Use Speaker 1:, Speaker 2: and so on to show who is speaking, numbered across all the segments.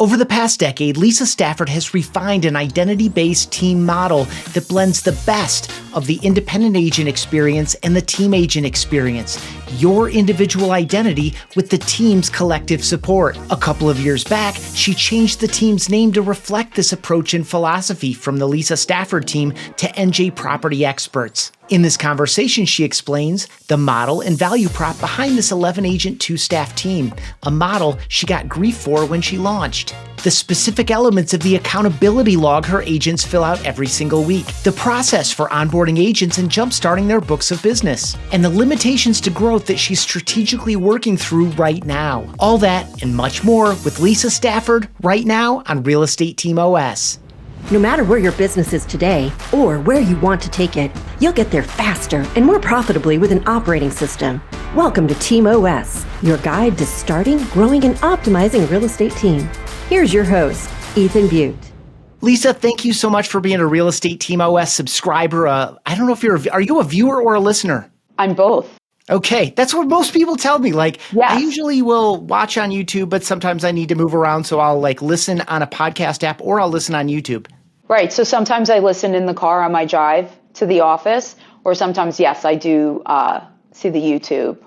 Speaker 1: Over the past decade, Lisa Stafford has refined an identity-based team model that blends the best of the independent agent experience and the team agent experience, your individual identity with the team's collective support. A couple of years back, she changed the team's name to reflect this approach and philosophy from the Lisa Stafford Team to NJ Property Experts. In this conversation, she explains the model and value prop behind this 11-agent, 2-staff team, a model she got grief for when she launched. The specific elements of the accountability log her agents fill out every single week, the process for onboarding agents and jumpstarting their books of business, and the limitations to growth that she's strategically working through right now. All that and much more with Lisa Stafford right now on Real Estate Team OS.
Speaker 2: No matter where your business is today or where you want to take it, you'll get there faster and more profitably with an operating system. Welcome to Team OS, your guide to starting, growing, and optimizing a real estate team. Here's your host, Ethan Butte.
Speaker 1: Lisa, thank you so much for being a Real Estate Team OS subscriber. I don't know if are you a viewer or a listener?
Speaker 3: I'm both.
Speaker 1: Okay, that's what most people tell me. Yes. I usually will watch on YouTube, but sometimes I need to move around, so I'll listen on a podcast app or I'll listen on YouTube.
Speaker 3: Right, so sometimes I listen in the car on my drive to the office, or sometimes, yes, I do see the YouTube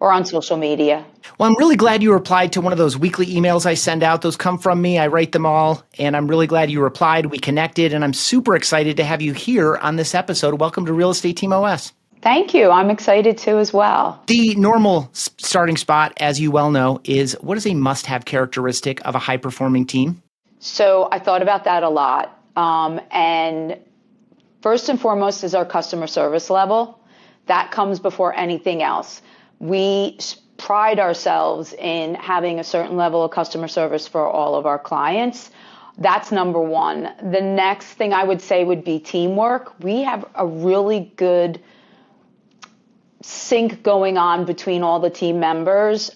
Speaker 3: or on social media.
Speaker 1: Well, I'm really glad you replied to one of those weekly emails I send out. Those come from me. I write them all, and I'm really glad you replied. We connected, and I'm super excited to have you here on this episode. Welcome to Real Estate Team OS.
Speaker 3: Thank you. I'm excited too as well.
Speaker 1: The normal starting spot, as you well know, is what is a must-have characteristic of a high-performing team?
Speaker 3: So I thought about that a lot. And first and foremost is our customer service level. That comes before anything else. We pride ourselves in having a certain level of customer service for all of our clients. That's number one. The next thing I would say would be teamwork. We have a really good sync going on between all the team members.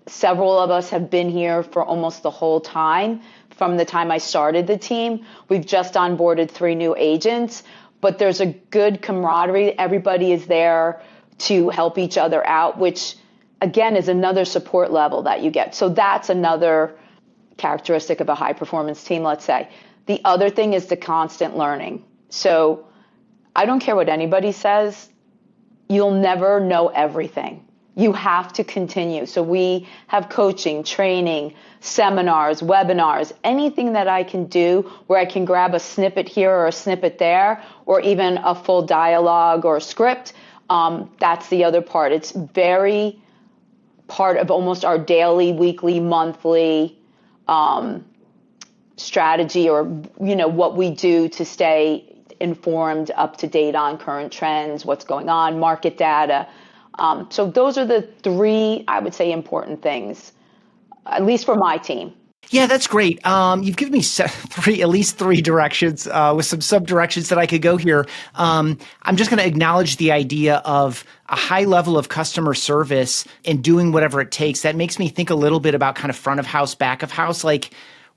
Speaker 3: Several of us have been here for almost the whole time. From the time I started the team, we've just onboarded 3 new agents, but there's a good camaraderie. Everybody is there to help each other out, which again is another support level that you get. So that's another characteristic of a high performance team, let's say. The other thing is the constant learning. So I don't care what anybody says, you'll never know everything. You have to continue. So we have coaching, training, seminars, webinars, anything that I can do where I can grab a snippet here or a snippet there, or even a full dialogue or script. That's the other part. It's very part of almost our daily, weekly, monthly strategy, or what we do to stay informed, up to date on current trends, what's going on, market data. So those are the 3, I would say, important things, at least for my team.
Speaker 1: Yeah, that's great. You've given me at least 3 directions with some sub-directions that I could go here. I'm just going to acknowledge the idea of a high level of customer service and doing whatever it takes. That makes me think a little bit about kind of front of house, back of house.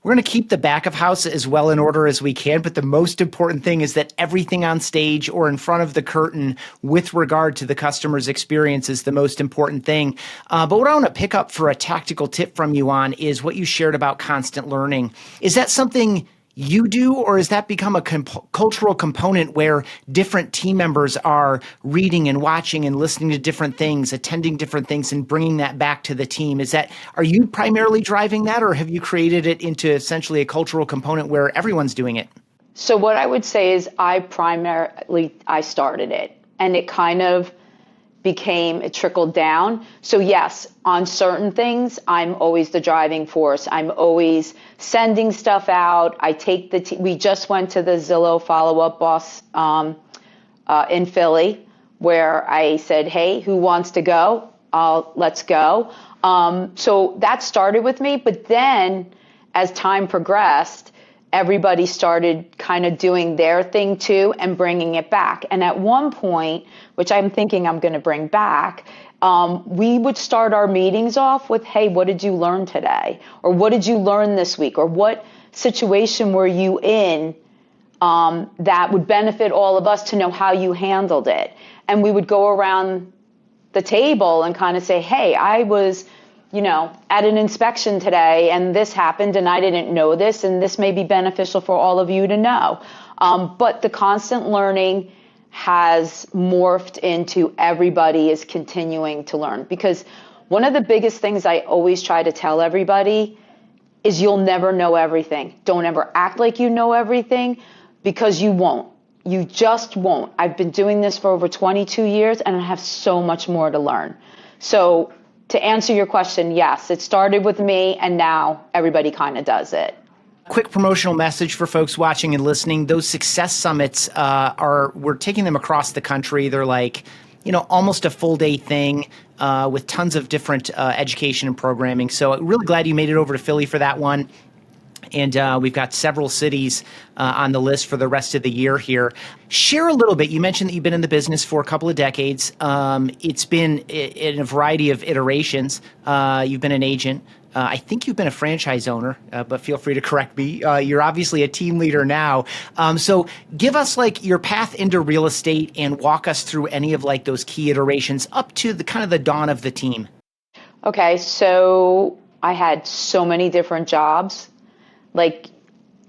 Speaker 1: We're going to keep the back of house as well in order as we can, but the most important thing is that everything on stage or in front of the curtain with regard to the customer's experience is the most important thing. But what I want to pick up for a tactical tip from you on is what you shared about constant learning. Is that something you do, or has that become a cultural component where different team members are reading and watching and listening to different things, attending different things, and bringing that back to the team? Are you primarily driving that, or have you created it into essentially a cultural component where everyone's doing it?
Speaker 3: So what I would say is I started it, and it kind of it trickled down. So yes, on certain things, I'm always the driving force. I'm always sending stuff out. I take we just went to the Zillow follow-up boss in Philly, where I said, hey, who wants to go? Let's go. So that started with me, but then as time progressed, everybody started kind of doing their thing too and bringing it back. And at one point, which I'm thinking I'm going to bring back, we would start our meetings off with, hey, what did you learn today? Or what did you learn this week? Or what situation were you in that would benefit all of us to know how you handled it? And we would go around the table and kind of say, hey, I was at an inspection today and this happened and I didn't know this, and this may be beneficial for all of you to know. But the constant learning has morphed into everybody is continuing to learn, because one of the biggest things I always try to tell everybody is you'll never know everything. Don't ever act like you know everything, because you won't. You just won't. I've been doing this for over 22 years and I have so much more to learn. So to answer your question, yes, it started with me and now everybody kind of does it.
Speaker 1: Quick promotional message for folks watching and listening. Those success summits we're taking them across the country. They're like, almost a full day thing with tons of different education and programming. So really glad you made it over to Philly for that one. And we've got several cities on the list for the rest of the year here. Share a little bit. You mentioned that you've been in the business for a couple of decades. It's been in a variety of iterations. You've been an agent. I think you've been a franchise owner, but feel free to correct me. You're obviously a team leader now. So give us your path into real estate and walk us through any of those key iterations up to the kind of the dawn of the team.
Speaker 3: Okay, so I had so many different jobs,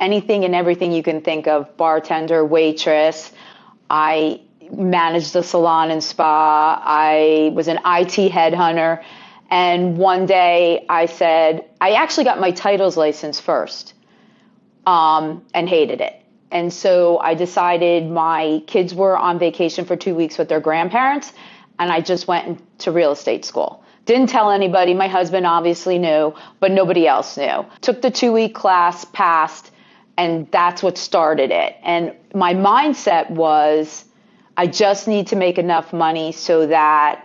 Speaker 3: anything and everything you can think of: bartender, waitress. I managed the salon and spa. I was an IT headhunter. And one day I said, I actually got my titles license first and hated it. And so I decided my kids were on vacation for 2 weeks with their grandparents, and I just went into real estate school. Didn't tell anybody. My husband obviously knew, but nobody else knew. Took the 2-week class, passed, and that's what started it. And my mindset was, I just need to make enough money so that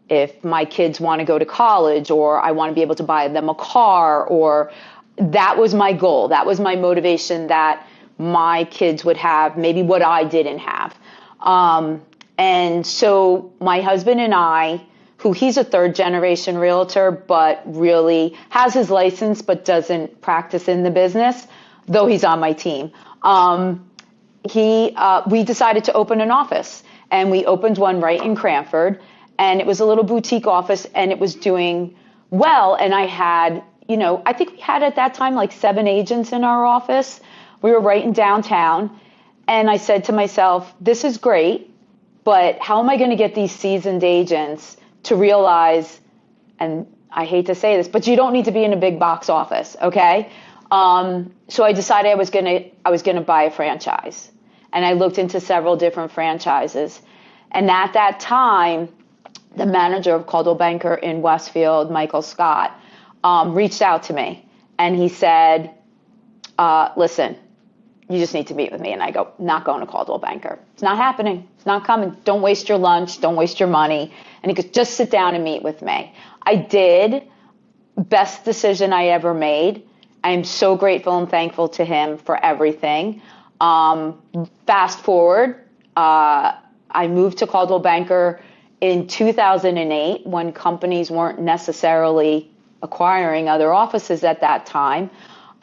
Speaker 3: if my kids want to go to college, or I want to be able to buy them a car, or that was my goal. That was my motivation, that my kids would have maybe what I didn't have. And so my husband and I, he's a third generation realtor, but really has his license, but doesn't practice in the business, though he's on my team. We decided to open an office, and we opened one right in Cranford. And it was a little boutique office, and it was doing well. And I had, I think we had at that time 7 agents in our office. We were right in downtown. And I said to myself, this is great, but how am I going to get these seasoned agents to realize, and I hate to say this, but you don't need to be in a big box office, okay? So I decided I was going to buy a franchise. And I looked into several different franchises. And at that time, the manager of Coldwell Banker in Westfield, Michael Scott, reached out to me, and he said, listen, you just need to meet with me. And I go, not going to Coldwell Banker. It's not happening. It's not coming. Don't waste your lunch. Don't waste your money. And he goes, just sit down and meet with me. I did. Best decision I ever made. I'm so grateful and thankful to him for everything. Fast forward, I moved to Coldwell Banker in 2008, when companies weren't necessarily acquiring other offices at that time.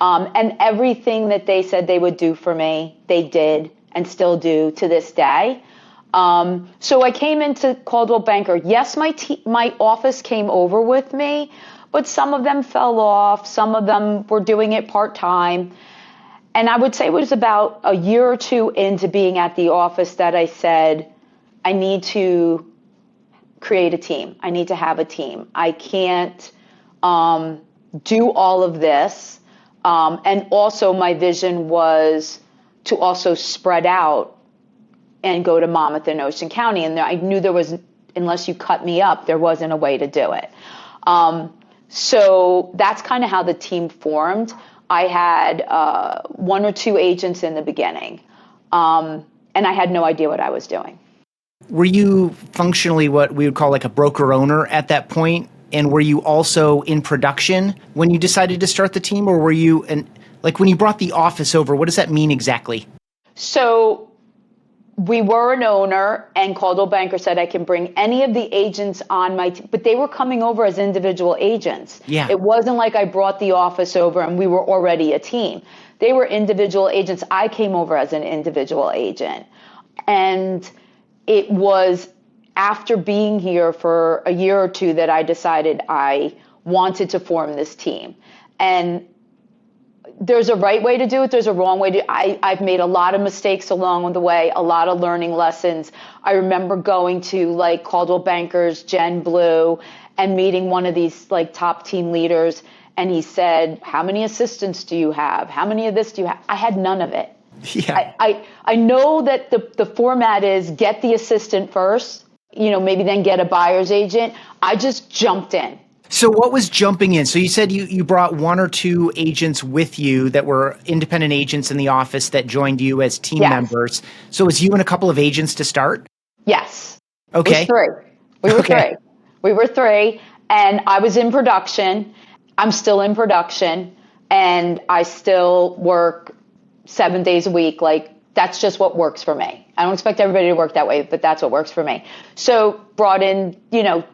Speaker 3: And everything that they said they would do for me, they did and still do to this day. So I came into Coldwell Banker. Yes, my office came over with me, but some of them fell off. Some of them were doing it part-time. And I would say it was about a year or two into being at the office that I said, I need to create a team. I need to have a team. I can't do all of this. And also my vision was to also spread out and go to Monmouth and Ocean County. And I knew there was, unless you cut me up, there wasn't a way to do it. So that's kind of how the team formed. I had 1 or 2 agents in the beginning, and I had no idea what I was doing.
Speaker 1: Were you functionally what we would call a broker owner at that point? And were you also in production when you decided to start the team? Or were you, when you brought the office over, what does that mean exactly?
Speaker 3: So we were an owner, and Coldwell Banker said I can bring any of the agents on my team, but they were coming over as individual agents.
Speaker 1: Yeah.
Speaker 3: It wasn't like I brought the office over and we were already a team. They were individual agents. I came over as an individual agent. And it was after being here for a year or two that I decided I wanted to form this team. And there's a right way to do it. There's a wrong way I've made a lot of mistakes along the way, a lot of learning lessons. I remember going to like Coldwell Banker's Gen Blue and meeting one of these like top team leaders. And he said, how many assistants do you have? How many of this do you have? I had none of it.
Speaker 1: Yeah.
Speaker 3: I know that the format is get the assistant first, maybe then get a buyer's agent. I just jumped in.
Speaker 1: So what was jumping in? So you said you brought one or two agents with you that were independent agents in the office that joined you as team members. So it was you and a couple of agents to start?
Speaker 3: Yes.
Speaker 1: Okay.
Speaker 3: It was three. We were three. And I was in production. I'm still in production. And I still work 7 days a week. Like, that's just what works for me. I don't expect everybody to work that way, but that's what works for me. So brought in,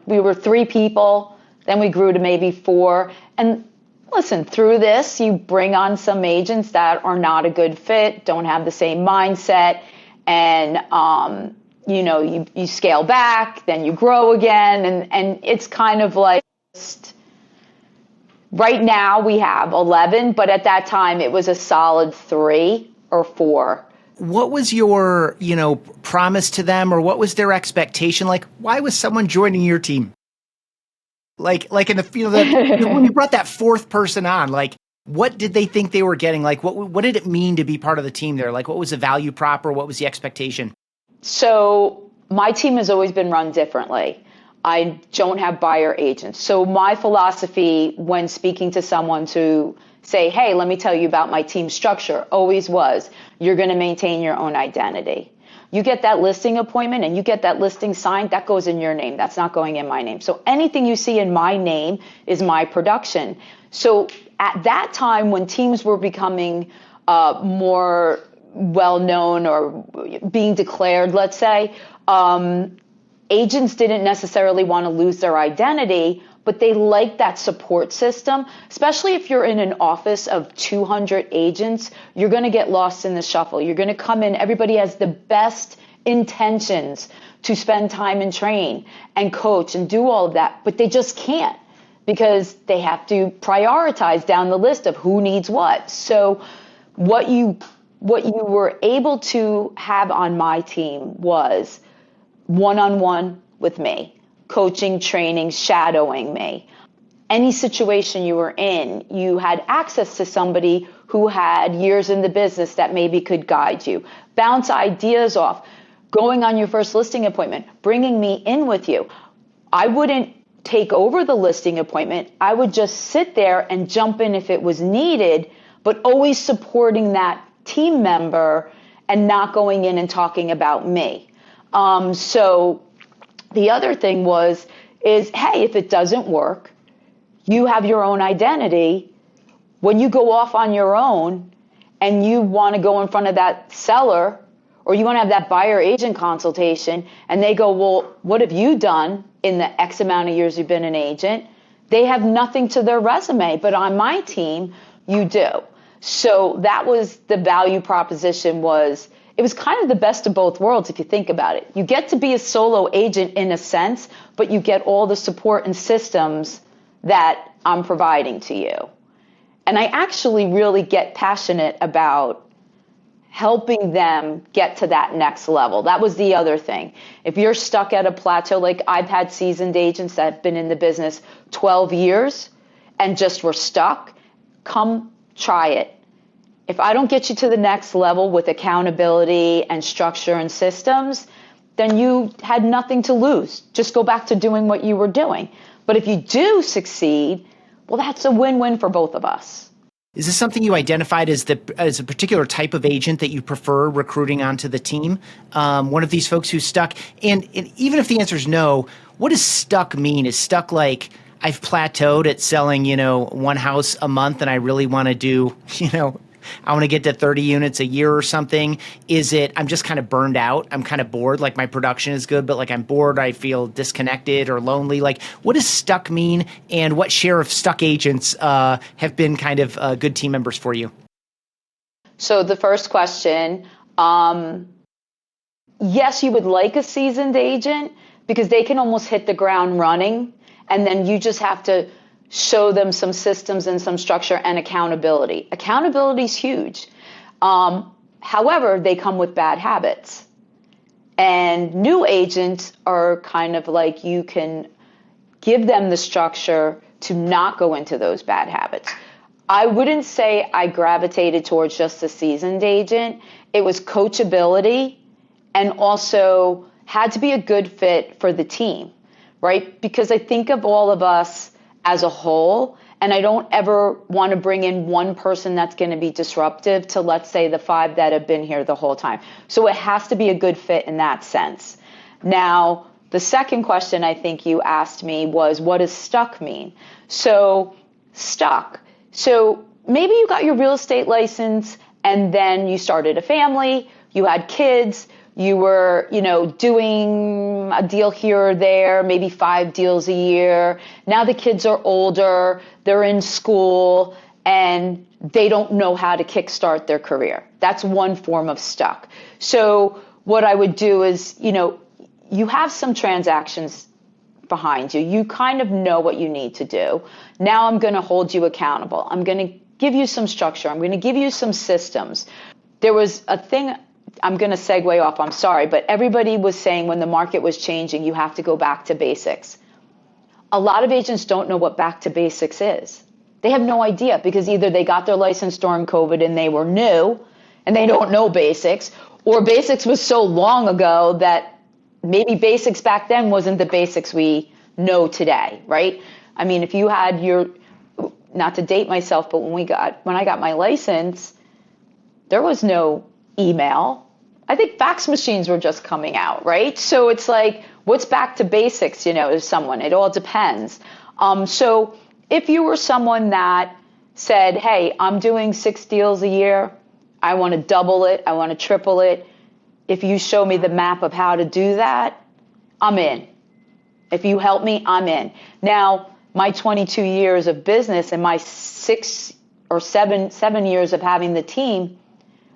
Speaker 3: we were 3 people. Then we grew to maybe 4. And listen, through this, you bring on some agents that are not a good fit, don't have the same mindset, and you scale back, then you grow again, and it's kind of like right now we have 11, but at that time it was a solid 3 or 4.
Speaker 1: What was your, promise to them, or what was their expectation? Like, why was someone joining your team? Like in the when you brought that 4th person on, like, what did they think they were getting? Like, what did it mean to be part of the team there? Like, what was the value prop, or what was the expectation?
Speaker 3: So my team has always been run differently. I don't have buyer agents. So my philosophy when speaking to someone to say, hey, let me tell you about my team structure, always was, you're going to maintain your own identity. You get that listing appointment and you get that listing signed, that goes in your name. That's not going in my name. So anything you see in my name is my production. So at that time when teams were becoming more well-known or being declared, let's say, agents didn't necessarily want to lose their identity, but they like that support system, especially if you're in an office of 200 agents, you're going to get lost in the shuffle. You're going to come in, everybody has the best intentions to spend time and train and coach and do all of that, but they just can't because they have to prioritize down the list of who needs what. So what you were able to have on my team was one-on-one with me. Coaching, training, shadowing me. Any situation you were in, you had access to somebody who had years in the business that maybe could guide you. Bounce ideas off. Going on your first listing appointment, bringing me in with you. I wouldn't take over the listing appointment. I would just sit there and jump in if it was needed, but always supporting that team member and not going in and talking about me. So the other thing is, hey, if it doesn't work, you have your own identity. When you go off on your own and you want to go in front of that seller or you want to have that buyer agent consultation and they go, well, what have you done in the X amount of years you've been an agent? They have nothing to their resume, but on my team, you do. So that was the value proposition was, it was kind of the best of both worlds if you think about it. You get to be a solo agent in a sense, but you get all the support and systems that I'm providing to you. And I actually really get passionate about helping them get to that next level. That was the other thing. If you're stuck at a plateau, like I've had seasoned agents that have been in the business 12 years and just were stuck, come try it. If I don't get you to the next level with accountability and structure and systems, then you had nothing to lose. Just go back to doing what you were doing. But if you do succeed, well, that's a win-win for both of us.
Speaker 1: Is this something you identified as a particular type of agent that you prefer recruiting onto the team? One of these folks who's stuck? And even if the answer is no, what does stuck mean? Is stuck like I've plateaued at selling, one house a month and I really want to do, I want to get to 30 units a year or something? Is it I'm just kind of burned out? I'm kind of bored, like my production is good, but like I'm bored, I feel disconnected or lonely. Like what does stuck mean, and what share of stuck agents have been kind of good team members for you?
Speaker 3: So the first question, yes, you would like a seasoned agent because they can almost hit the ground running, and then you just have to show them some systems and some structure and accountability. Accountability is huge. However, they come with bad habits. And new agents are kind of like, you can give them the structure to not go into those bad habits. I wouldn't say I gravitated towards just a seasoned agent. It was coachability and also had to be a good fit for the team, right? Because I think of all of us as a whole, and I don't ever want to bring in one person that's going to be disruptive to, let's say, the 5 that have been here the whole time. So it has to be a good fit in that sense. Now, the second question I think you asked me was, what does stuck mean? So stuck. So maybe you got your real estate license and then you started a family, you had kids, you were, doing a deal here or there, maybe 5 deals a year. Now the kids are older, they're in school, and they don't know how to kickstart their career. That's one form of stuck. So what I would do is, you have some transactions behind you. You kind of know what you need to do. Now I'm going to hold you accountable. I'm going to give you some structure. I'm going to give you some systems. There was a thing, I'm going to segue off, I'm sorry, but everybody was saying when the market was changing, you have to go back to basics. A lot of agents don't know what back to basics is. They have no idea because either they got their license during COVID and they were new and they don't know basics, or basics was so long ago that maybe basics back then wasn't the basics we know today, right? I mean, if you had not to date myself, but when I got my license, there was no email. I think fax machines were just coming out, right? So it's like, what's back to basics, to someone? It all depends. So if you were someone that said, hey, I'm doing 6 deals a year, I want to double it, I want to triple it. If you show me the map of how to do that, I'm in. If you help me, I'm in. Now, my 22 years of business and my 6 or 7 years of having the team,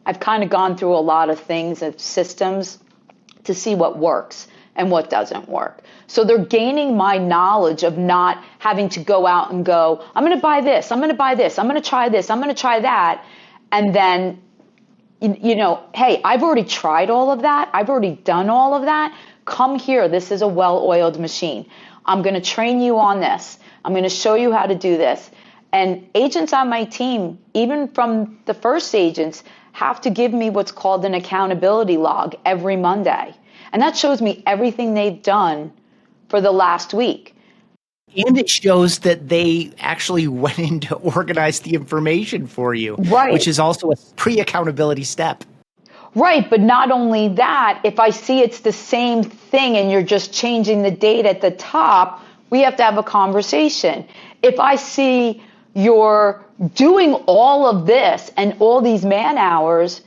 Speaker 3: I've kind of gone through a lot of things of systems to see what works and what doesn't work. So they're gaining my knowledge of not having to go out and go, I'm going to buy this, I'm going to buy this, I'm going to try this, I'm going to try that. And then, hey, I've already tried all of that. I've already done all of that. Come here. This is a well-oiled machine. I'm going to train you on this. I'm going to show you how to do this. And agents on my team, even from the first agents, have to give me what's called an accountability log every Monday. And that shows me everything they've done for the last week.
Speaker 1: And it shows that they actually went in to organize the information for you,
Speaker 3: right?
Speaker 1: Which is also a pre-accountability step.
Speaker 3: Right, but not only that, if I see it's the same thing and you're just changing the date at the top, we have to have a conversation. If I see you're doing all of this and all these man hours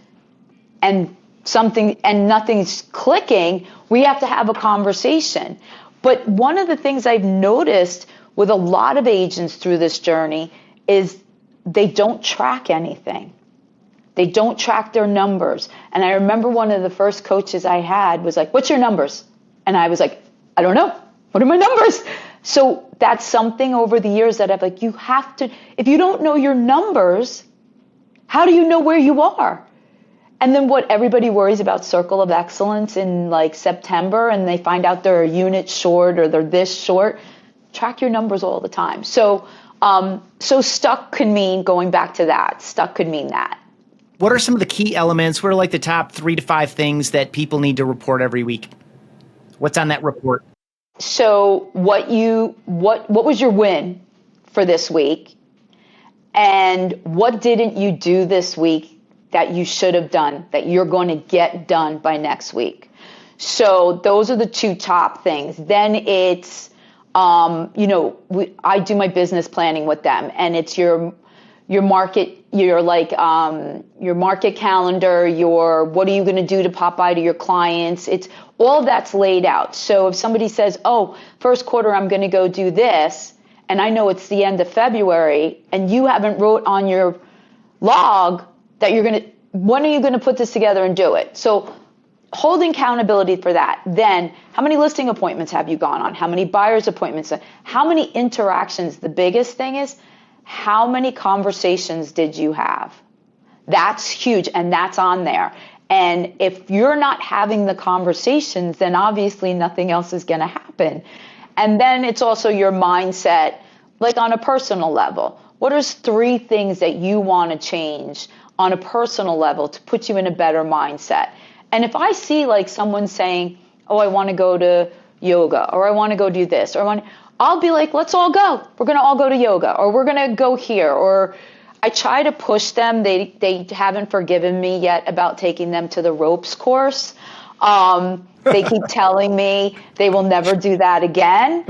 Speaker 3: and nothing's clicking, we have to have a conversation. But one of the things I've noticed with a lot of agents through this journey is they don't track anything. They don't track their numbers. And I remember one of the first coaches I had was like, what's your numbers? And I was like, I don't know. What are my numbers? So that's something over the years that I've like, you have to, if you don't know your numbers, how do you know where you are? And then what everybody worries about circle of excellence in like September and they find out they're a unit short or they're this short, track your numbers all the time. So stuck could mean, going back to that, stuck could mean that.
Speaker 1: What are some of the key elements? What are like the top 3 to 5 things that people need to report every week? What's on that report?
Speaker 3: So what was your win for this week? And what didn't you do this week that you should have done, that you're going to get done by next week? So those are the 2 top things. Then it's, I do my business planning with them, and it's your market, your market calendar, what are you going to do to pop by to your clients? It's all that's laid out. So if somebody says, oh, first quarter, I'm going to go do this, and I know it's the end of February, and you haven't wrote on your log that when are you going to put this together and do it? So holding accountability for that. Then how many listing appointments have you gone on? How many buyer's appointments? How many interactions? The biggest thing is, how many conversations did you have? That's huge, and that's on there. And if you're not having the conversations, then obviously nothing else is going to happen. And then it's also your mindset, like on a personal level. What are 3 things that you want to change on a personal level to put you in a better mindset? And if I see like someone saying, oh, I want to go to yoga, or I want to go do this, or I'll be like, let's all go. We're going to all go to yoga, or we're going to go here. Or I try to push them. They haven't forgiven me yet about taking them to the ropes course. They keep telling me they will never do that again.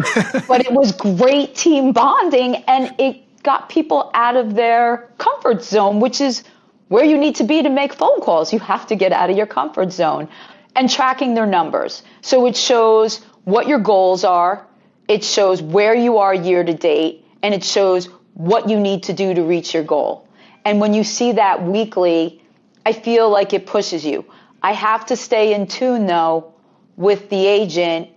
Speaker 3: But it was great team bonding, and it got people out of their comfort zone, which is where you need to be to make phone calls. You have to get out of your comfort zone. And tracking their numbers. So it shows what your goals are, it shows where you are year to date, and it shows what you need to do to reach your goal. And when you see that weekly, I feel like it pushes you. I have to stay in tune, though, with the agent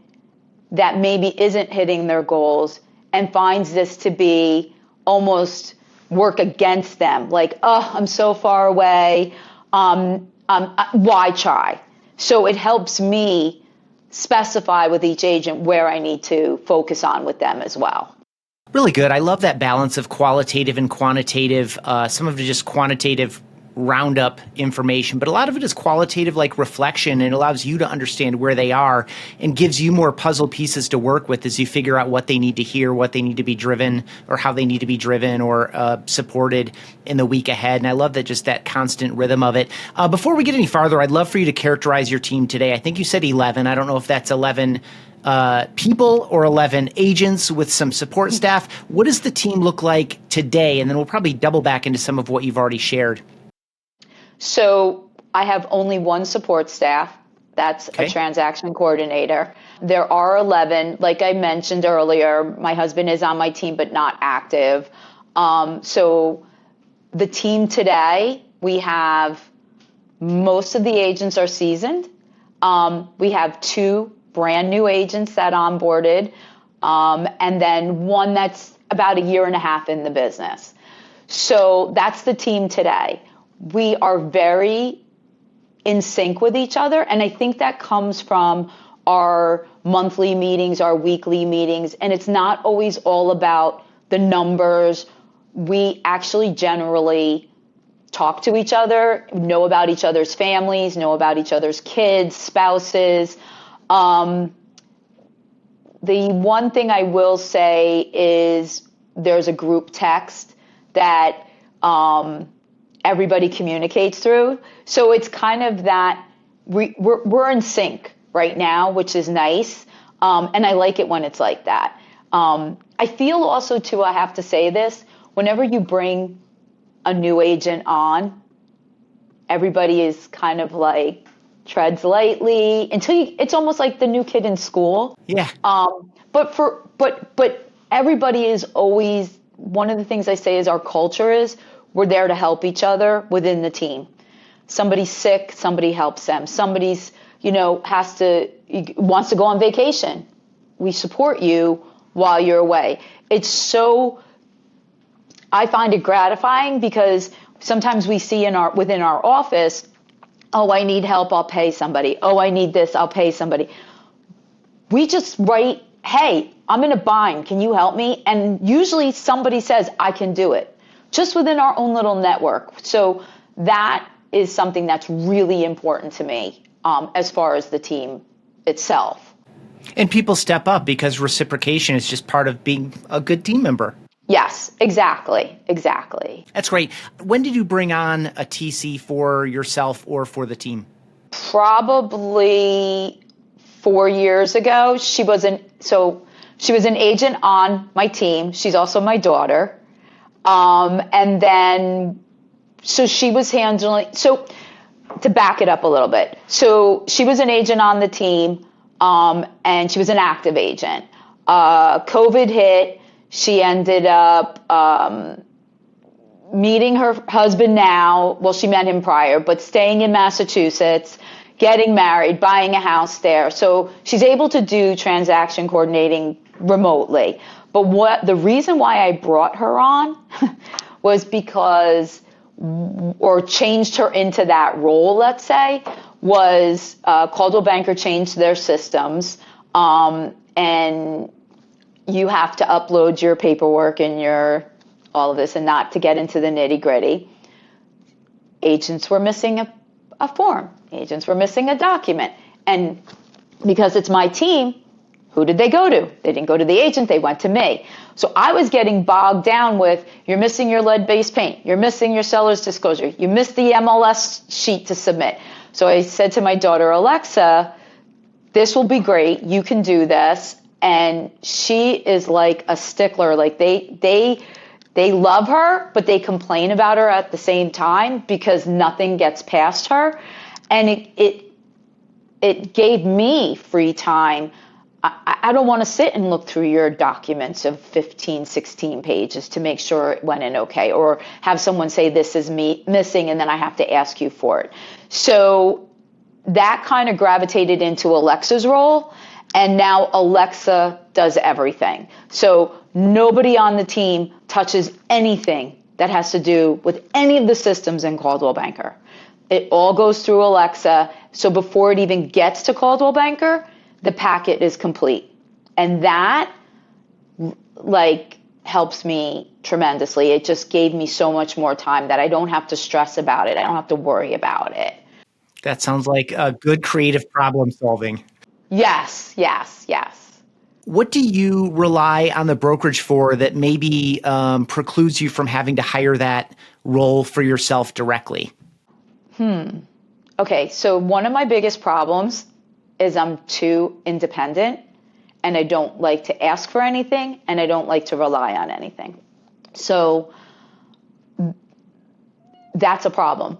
Speaker 3: that maybe isn't hitting their goals and finds this to be almost work against them. Like, oh, I'm so far away. Why try? So it helps me specify with each agent where I need to focus on with them as well.
Speaker 1: Really good. I love that balance of qualitative and quantitative. Some of it is just quantitative roundup information, but a lot of it is qualitative, like reflection, and allows you to understand where they are and gives you more puzzle pieces to work with as you figure out what they need to hear, what they need to be driven, or how they need to be driven or supported in the week ahead. And I love that, just that constant rhythm of it. Before we get any farther, I'd love for you to characterize your team today. I think you said 11. I don't know if that's 11 people or 11 agents with some support staff. What does the team look like today? And then we'll probably double back into some of what you've already shared.
Speaker 3: So I have only one support staff. That's a transaction coordinator. There are 11. Like I mentioned earlier, my husband is on my team, but not active. So the team today, we have most of the agents are seasoned. We have 2 brand new agents that onboarded, and then one that's about a year and a half in the business. So that's the team today. We are very in sync with each other, and I think that comes from our monthly meetings, our weekly meetings, and it's not always all about the numbers. We actually generally talk to each other, know about each other's families, know about each other's kids, spouses. The one thing I will say is there's a group text that everybody communicates through. So it's kind of that we're in sync right now, which is nice. And I like it when it's like that. I feel also, too, I have to say this, whenever you bring a new agent on, everybody is kind of like treads lightly until it's almost like the new kid in school.
Speaker 1: Yeah.
Speaker 3: But everybody is always, one of the things I say is our culture is we're there to help each other within the team. Somebody's sick, somebody helps them. Somebody's, wants to go on vacation. We support you while you're away. It's so, I find it gratifying because sometimes we see within our office, oh, I need help, I'll pay somebody. Oh, I need this, I'll pay somebody. We just write, hey, I'm in a bind, can you help me? And usually somebody says, I can do it, just within our own little network. So that is something that's really important to me as far as the team itself.
Speaker 1: And people step up because reciprocation is just part of being a good team member.
Speaker 3: Yes, exactly.
Speaker 1: That's great. When did you bring on a TC for yourself or for the team?
Speaker 3: Probably 4 years ago. She was an agent on my team. She's also my daughter. And then, so she was handling, so to back it up a little bit. So she was an agent on the team, and she was an active agent. COVID hit. She ended up meeting her husband now. Well, she met him prior, but staying in Massachusetts, getting married, buying a house there. So she's able to do transaction coordinating remotely. But the reason why I brought her on was because, or changed her into that role, let's say, was Coldwell Banker changed their systems, and you have to upload your paperwork and all of this, and not to get into the nitty gritty. Agents were missing a form. Agents were missing a document. And because it's my team, who did they go to? They didn't go to the agent, they went to me. So I was getting bogged down with, you're missing your lead-based paint, you're missing your seller's disclosure, you missed the MLS sheet to submit. So I said to my daughter, Alexa, this will be great, you can do this. And she is like a stickler. Like they love her, but they complain about her at the same time because nothing gets past her. And it gave me free time. I don't want to sit and look through your documents of 15, 16 pages to make sure it went in okay, or have someone say this is missing and then I have to ask you for it. So that kind of gravitated into Alexa's role, and now Alexa does everything. So nobody on the team touches anything that has to do with any of the systems in Coldwell Banker. It all goes through Alexa. So before it even gets to Coldwell Banker, the packet is complete. And that helps me tremendously. It just gave me so much more time that I don't have to stress about it. I don't have to worry about it.
Speaker 1: That sounds like a good creative problem solving.
Speaker 3: Yes.
Speaker 1: What do you rely on the brokerage for that maybe precludes you from having to hire that role for yourself directly?
Speaker 3: Okay, so one of my biggest problems is I'm too independent, and I don't like to ask for anything, and I don't like to rely on anything. So that's a problem.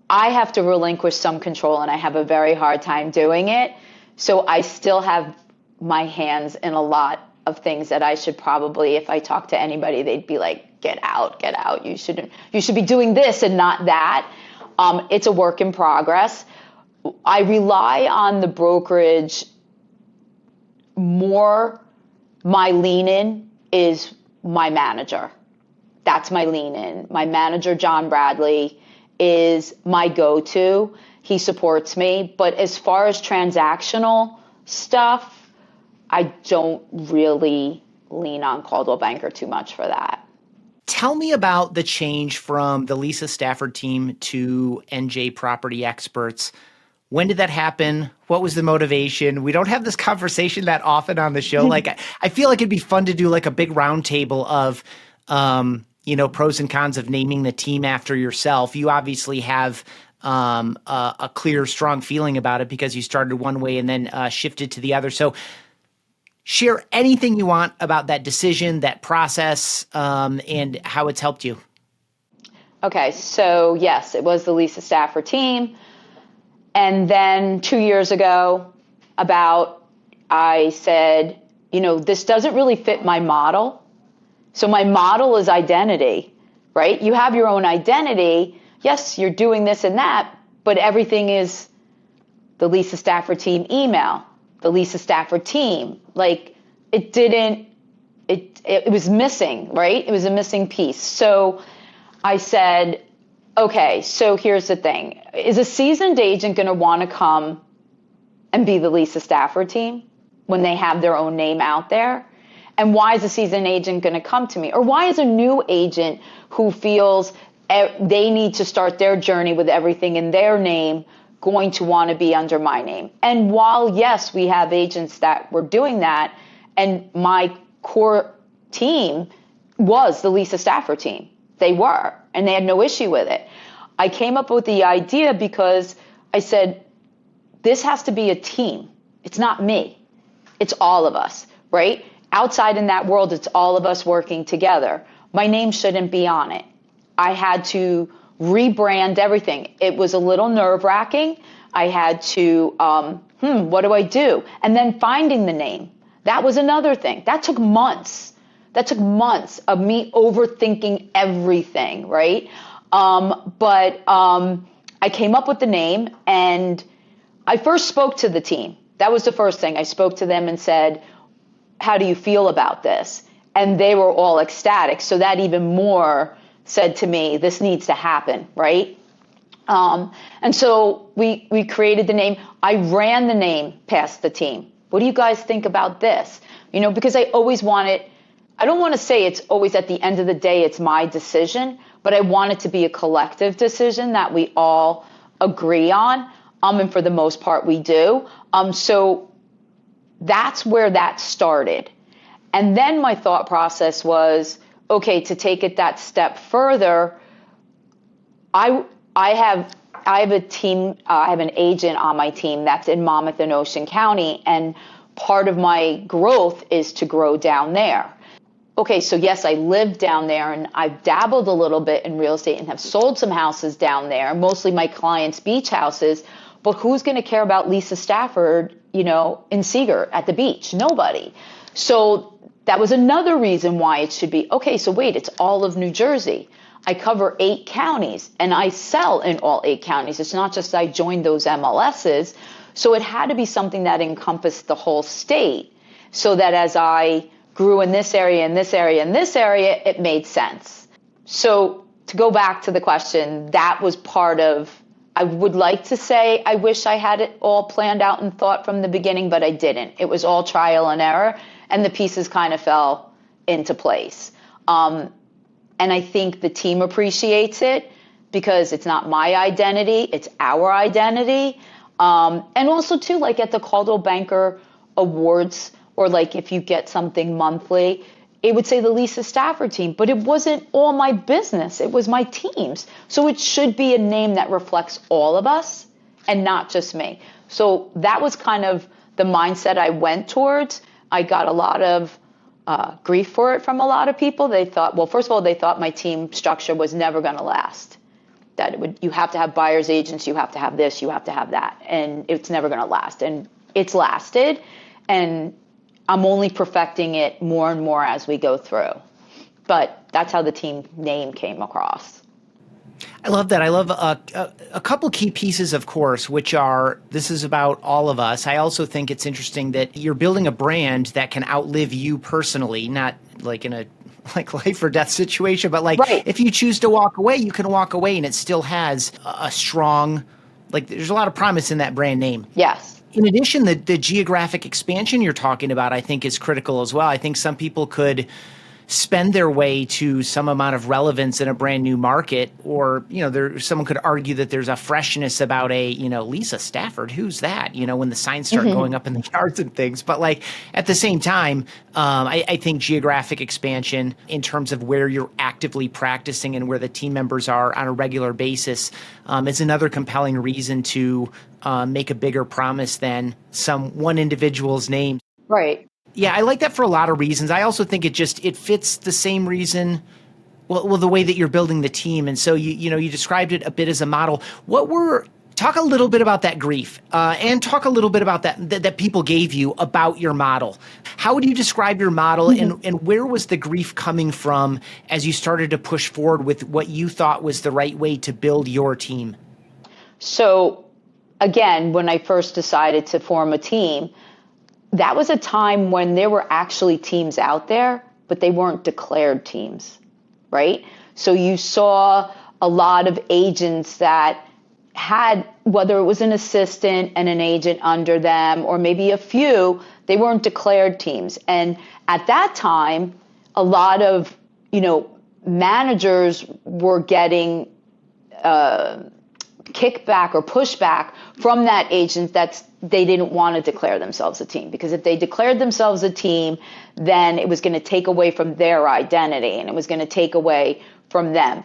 Speaker 3: I have to relinquish some control, and I have a very hard time doing it. So I still have my hands in a lot of things that I should probably, if I talk to anybody, they'd be like, get out. You should be doing this and not that. It's a work in progress. I rely on the brokerage more. My lean in is my manager. That's my lean in. My manager, John Bradley, is my go-to. He supports me. But as far as transactional stuff, I don't really lean on Coldwell Banker too much for that.
Speaker 1: Tell me about the change from the Lisa Stafford team to NJ Property Experts. When did that happen? What was the motivation? We don't have this conversation that often on the show. I feel like it'd be fun to do like a big round table of, pros and cons of naming the team after yourself. You obviously have a clear, strong feeling about it because you started one way and then shifted to the other. So share anything you want about that decision, that process, and how it's helped you.
Speaker 3: Okay, so yes, it was the Lisa Stafford team. And then 2 years ago, I said, this doesn't really fit my model. So my model is identity, right? You have your own identity. Yes, you're doing this and that, but everything is the Lisa Stafford team email, the Lisa Stafford team. It was missing, right? It was a missing piece. So I said, okay, so here's the thing. Is a seasoned agent going to want to come and be the Lisa Stafford team when they have their own name out there? And why is a seasoned agent going to come to me? Or why is a new agent who feels they need to start their journey with everything in their name going to want to be under my name? And while, yes, we have agents that were doing that, and my core team was the Lisa Stafford team. They were, and they had no issue with it. I came up with the idea because I said, this has to be a team. It's not me. It's all of us, right? Outside in that world, it's all of us working together. My name shouldn't be on it. I had to rebrand everything. It was a little nerve-wracking. I had to, what do I do? And then finding the name. That was another thing. That took months. That took months of me overthinking everything, right? But I came up with the name, and I first spoke to the team. That was the first thing. I spoke to them and said, how do you feel about this? And they were all ecstatic. So that even more said to me, this needs to happen, right? And so we created the name. I ran the name past the team. What do you guys think about this? You know, because I always want it, I don't want to say it's always at the end of the day, it's my decision, but I want it to be a collective decision that we all agree on. And for the most part, we do. So that's where that started. And then my thought process was, okay, to take it that step further, I have a team, I have an agent on my team that's in Monmouth and Ocean County, and part of my growth is to grow down there. Okay, so yes, I live down there, and I've dabbled a little bit in real estate and have sold some houses down there, mostly my clients' beach houses, but who's going to care about Lisa Stafford, you know, in Seagirt at the beach? Nobody. So that was another reason why it should be, okay, so wait, it's all of New Jersey. I cover 8 counties, and I sell in all 8 counties. It's not just I joined those MLSs. So it had to be something that encompassed the whole state, so that as I grew in this area, in this area, in this area, it made sense. So to go back to the question, that was part of, I would like to say I wish I had it all planned out and thought from the beginning, but I didn't. It was all trial and error, and the pieces kind of fell into place. And I think the team appreciates it because it's not my identity, it's our identity. And also too, like at the Caldwell Banker Awards, or like if you get something monthly, it would say the Lisa Stafford Team, but it wasn't all my business. It was my team's. So it should be a name that reflects all of us and not just me. So that was kind of the mindset I went towards. I got a lot of grief for it from a lot of people. They thought, well, first of all, they thought my team structure was never going to last. That it would, you have to have buyer's agents, you have to have this, you have to have that, and it's never going to last. And it's lasted, and I'm only perfecting it more and more as we go through. But that's how the team name came across.
Speaker 1: I love that. I love a couple key pieces, of course, which are, this is about all of us. I also think it's interesting that you're building a brand that can outlive you personally, not like in a like life or death situation, but like
Speaker 3: right.
Speaker 1: If you choose to walk away, you can walk away, and it still has a strong, like there's a lot of promise in that brand name.
Speaker 3: Yes.
Speaker 1: In addition, the geographic expansion you're talking about, I think, is critical as well. I think some people could spend their way to some amount of relevance in a brand new market, or, you know, someone could argue that there's a freshness about a, you know, Lisa Stafford, who's that, you know, when the signs start going up in the yards and things. But like at the same time, I think geographic expansion in terms of where you're actively practicing and where the team members are on a regular basis is another compelling reason to make a bigger promise than one individual's name.
Speaker 3: Right.
Speaker 1: Yeah, I like that for a lot of reasons. I also think it fits the same reason, well, the way that you're building the team. And so you described it a bit as a model. Talk a little bit about that grief, and talk a little bit about that people gave you about your model. How would you describe your model, and where was the grief coming from as you started to push forward with what you thought was the right way to build your team?
Speaker 3: So again, when I first decided to form a team, that was a time when there were actually teams out there, but they weren't declared teams, right? So you saw a lot of agents that had, whether it was an assistant and an agent under them, or maybe a few, they weren't declared teams. And at that time, a lot of, managers were getting kickback or pushback from that agent that they didn't want to declare themselves a team, because if they declared themselves a team, then it was going to take away from their identity, and it was going to take away from them.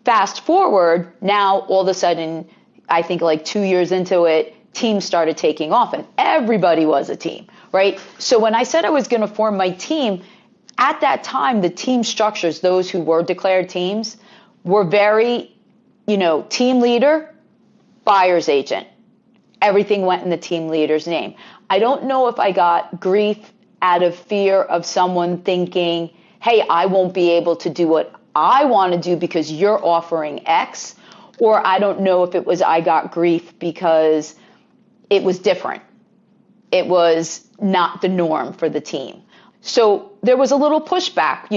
Speaker 3: Fast forward, now all of a sudden, I think like 2 years into it, teams started taking off and everybody was a team, right? So when I said I was going to form my team, at that time, the team structures, those who were declared teams, were very, team leader, buyer's agent. Everything went in the team leader's name. I don't know if I got grief out of fear of someone thinking, hey, I won't be able to do what I want to do because you're offering X, or I don't know if it was I got grief because it was different. It was not the norm for the team. So there was a little pushback.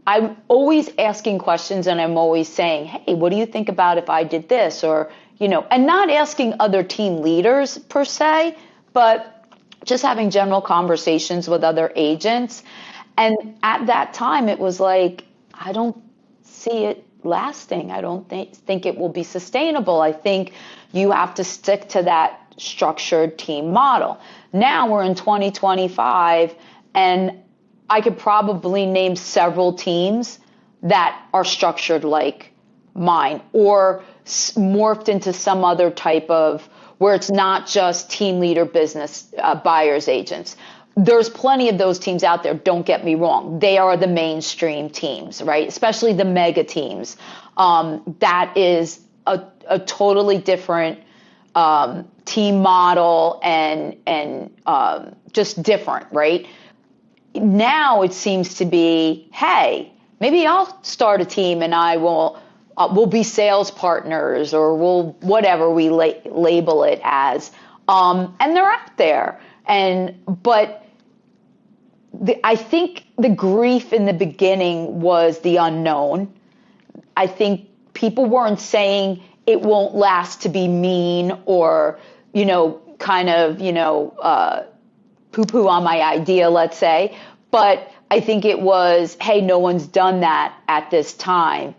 Speaker 3: I'm always asking questions and I'm always saying, hey, what do you think about if I did this? Or, and not asking other team leaders per se, but just having general conversations with other agents. And at that time, it was like, I don't see it lasting. I don't think it will be sustainable. I think you have to stick to that structured team model. Now we're in 2025, and I could probably name several teams that are structured like mine or morphed into some other type of where it's not just team leader business buyers agents. There's plenty of those teams out there. Don't get me wrong. They are the mainstream teams, right? Especially the mega teams. That is a totally different team model and just different, right? Now it seems to be, hey, maybe I'll start a team and I will we'll be sales partners or we'll whatever we label it as, and they're out there. But I think the grief in the beginning was the unknown. I think people weren't saying it won't last to be mean or kind of poo-poo on my idea, let's say. But I think it was, hey, no one's done that at this time.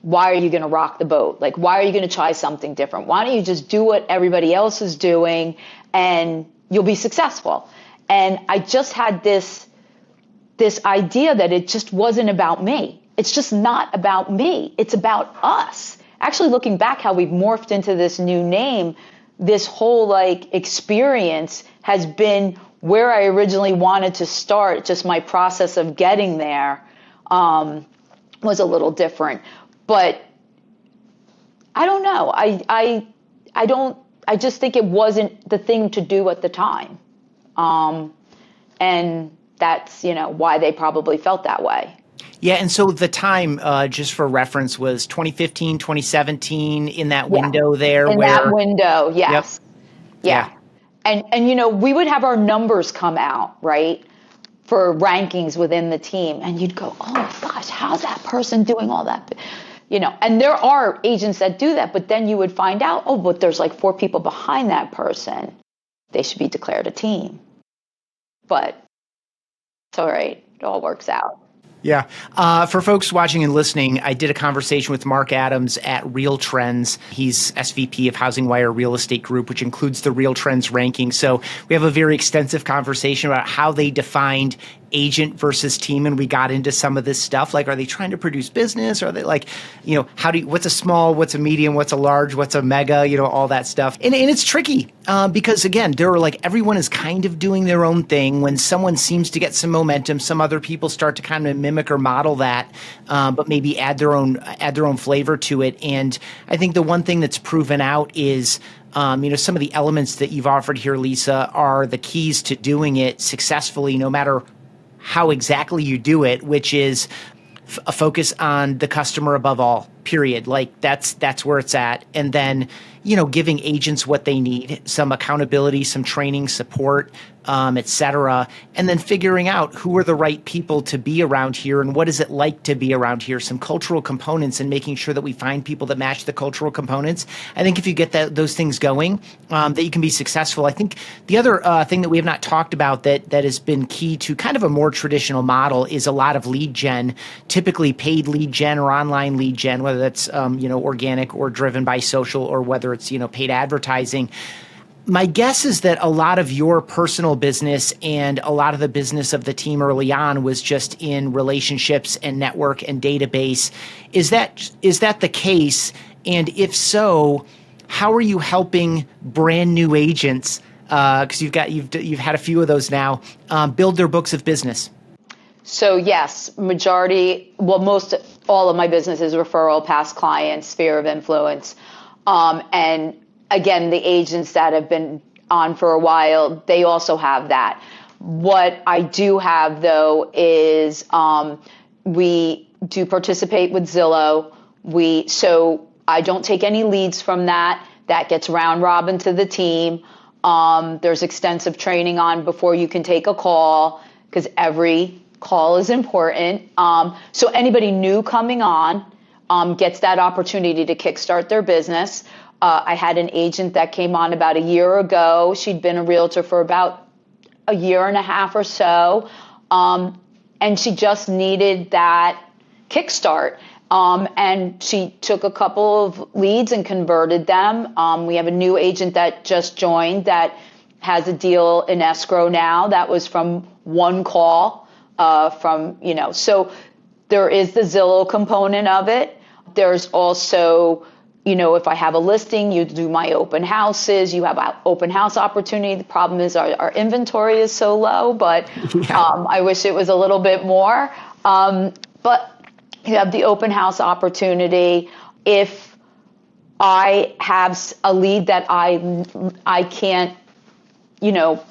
Speaker 3: Why are you going to rock the boat? Like, why are you going to try something different? Why don't you just do what everybody else is doing and you'll be successful? And I just had this idea that it just wasn't about me. It's just not about me. It's about us. Actually, looking back how we've morphed into this new name, this whole experience has been where I originally wanted to start. Just my process of getting there was a little different. But I don't know. I just think it wasn't the thing to do at the time. And that's, why they probably felt that way.
Speaker 1: Yeah, and so the time, just for reference, was 2015, 2017, in that window there.
Speaker 3: In that window, yes. Yep. Yeah. And we would have our numbers come out, right, for rankings within the team. And you'd go, oh, my gosh, how's that person doing all that? And there are agents that do that. But then you would find out, oh, but there's 4 people behind that person. They should be declared a team. But it's all right. It all works out.
Speaker 1: Yeah. For folks watching and listening, I did a conversation with Mark Adams at Real Trends. He's SVP of Housing Wire Real Estate Group, which includes the Real Trends ranking. So we have a very extensive conversation about how they defined agent versus team, and we got into some of this stuff. Like, are they trying to produce business? Are they what's a small, what's a medium, what's a large, what's a mega, all that stuff. And it's tricky because, again, there are everyone is kind of doing their own thing. When someone seems to get some momentum, some other people start to kind of mimic or model that, but maybe add their own flavor to it. And I think the one thing that's proven out is some of the elements that you've offered here, Lisa, are the keys to doing it successfully, no matter how exactly you do it, which is a focus on the customer above all, period. That's where it's at. And then, giving agents what they need, some accountability, some training, support, et cetera. And then figuring out who are the right people to be around here and what is it like to be around here, some cultural components, and making sure that we find people that match the cultural components. I think if you get those things going, that you can be successful. I think the other thing that we have not talked about that has been key to kind of a more traditional model is a lot of lead gen, typically paid lead gen or online lead gen, whether that's organic or driven by social or whether it's paid advertising. My guess is that a lot of your personal business and a lot of the business of the team early on was just in relationships and network and database. Is that the case? And if so, how are you helping brand new agents? Because you've had a few of those now, build their books of business.
Speaker 3: So yes, most all of my business is referral, past clients, sphere of influence. And again, the agents that have been on for a while, they also have that. What I do have, though, is we do participate with Zillow. So I don't take any leads from that. That gets round robin to the team. There's extensive training on before you can take a call, because every call is important. So anybody new coming on gets that opportunity to kickstart their business. I had an agent that came on about a year ago. She'd been a realtor for about a year and a half or so. And she just needed that kickstart. And she took a couple of leads and converted them. We have a new agent that just joined that has a deal in escrow now. That was from one call so there is the Zillow component of it. There's also, if I have a listing, you do my open houses, you have an open house opportunity. The problem is our inventory is so low, but I wish it was a little bit more. But you have the open house opportunity. If I have a lead that I can't,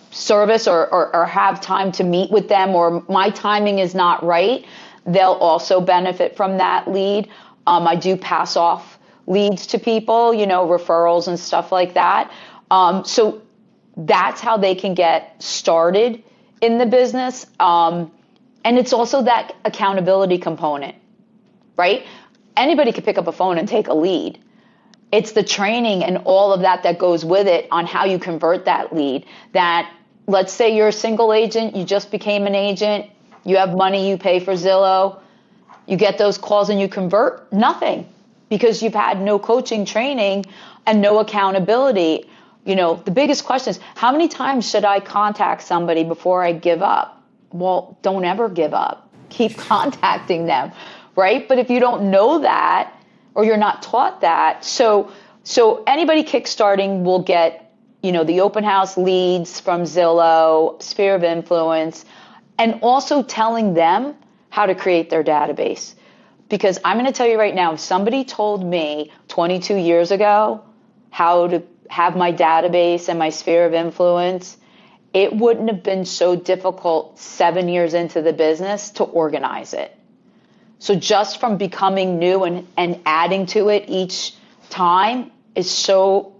Speaker 3: service or have time to meet with them, or my timing is not right, they'll also benefit from that lead. I do pass off leads to people, referrals and stuff like that. So that's how they can get started in the business. And it's also that accountability component, right? Anybody could pick up a phone and take a lead. It's the training and all of that goes with it on how you convert that lead. That, let's say you're a single agent, you just became an agent, you have money, you pay for Zillow, you get those calls and you convert nothing because you've had no coaching training and no accountability. The biggest question is, how many times should I contact somebody before I give up? Well, don't ever give up. Keep contacting them, right? But if you don't know that, or you're not taught that, so anybody kickstarting will get, the open house leads from Zillow, sphere of influence, and also telling them how to create their database. Because I'm going to tell you right now, if somebody told me 22 years ago how to have my database and my sphere of influence, it wouldn't have been so difficult 7 years into the business to organize it. So just from becoming new and adding to it each time is so